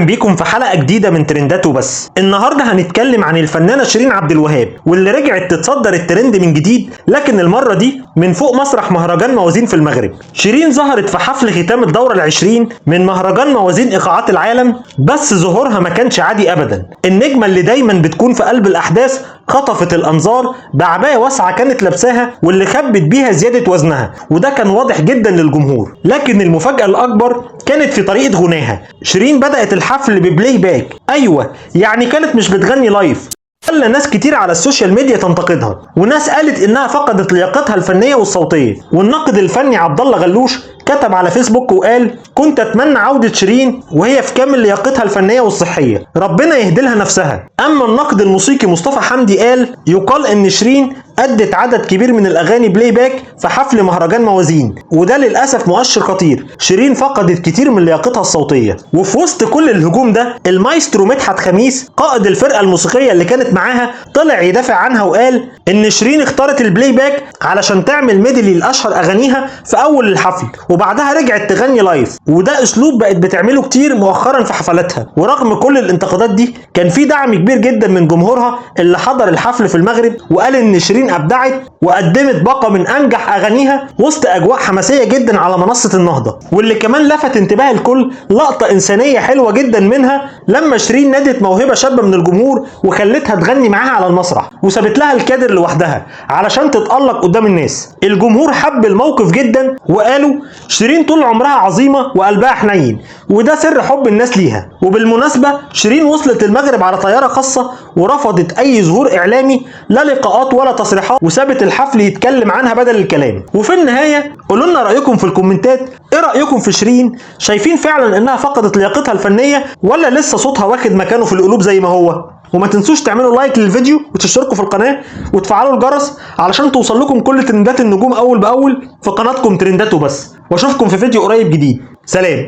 بيكم في حلقة جديدة من ترندات وبس. النهاردة هنتكلم عن الفنانة شيرين عبد الوهاب واللي رجعت تتصدر الترند من جديد، لكن المرة دي من فوق مسرح مهرجان موازين في المغرب. شيرين ظهرت في حفل ختام الدورة العشرين من مهرجان موازين إيقاعات العالم، بس ظهورها ما كانش عادي أبدا. النجمة اللي دايما بتكون في قلب الأحداث خطفت الأنظار بعباية واسعة كانت لابساها واللي خبت بيها زيادة وزنها، وده كان واضح جدا للجمهور. لكن المفاجأة الأكبر كانت في طريقة غناها. شيرين بدأت الحفل ببلاي باك، أيوة يعني كانت مش بتغني لايف. خلى ناس كتير على السوشيال ميديا تنتقدها، وناس قالت انها فقدت لياقتها الفنيه والصوتيه. والناقد الفني عبد الله غلوش كتب على فيسبوك وقال: كنت اتمنى عوده شيرين وهي في كامل لياقتها الفنيه والصحيه، ربنا يهدي لها نفسها. اما الناقد الموسيقي مصطفى حمدي قال: يقال ان شيرين أدت عدد كبير من الأغاني بلاي باك في حفل مهرجان موازين، وده للأسف مؤشر خطير. شيرين فقدت كتير من لياقتها الصوتية. وفي وسط كل الهجوم ده المايسترو مدحت خميس قائد الفرقة الموسيقية اللي كانت معاها طلع يدافع عنها وقال إن شيرين اختارت البلاي باك علشان تعمل ميدلي لأشهر أغانيها في أول الحفل، وبعدها رجعت تغني لايف، وده أسلوب بقت بتعمله كتير مؤخرا في حفلاتها. ورغم كل الانتقادات دي كان في دعم كبير جدا من جمهورها اللي حضر الحفل في المغرب، وقال إن شيرين أبدعت وقدمت باقة من أنجح أغانيها وسط أجواء حماسية جدا على منصة النهضة. واللي كمان لفت انتباه الكل لقطة إنسانية حلوة جدا منها لما شيرين نادت موهبة شابة من الجمهور وخلتها تغني معاها على المسرح، وسابت لها الكادر لوحدها علشان تتألق قدام الناس. الجمهور حب الموقف جدا وقالوا شيرين طول عمرها عظيمة وقلبها حنين، وده سر حب الناس ليها. وبالمناسبة شيرين وصلت المغرب على طيارة خاصة ورفضت أي ظهور إعلامي، لا لقاءات ولا تصريحات، وسابت الحفل يتكلم عنها بدل الكلام. وفي النهاية قولوا لنا رأيكم في الكومنتات، ايه رأيكم في شيرين؟ شايفين فعلا انها فقدت لياقتها الفنية ولا لسه صوتها واخد مكانه في القلوب زي ما هو؟ وما تنسوش تعملوا لايك للفيديو وتشتركوا في القناة وتفعلوا الجرس علشان توصل لكم كل ترندات النجوم اول باول في قناتكم ترندات وبس. واشوفكم في فيديو قريب جديد. سلام.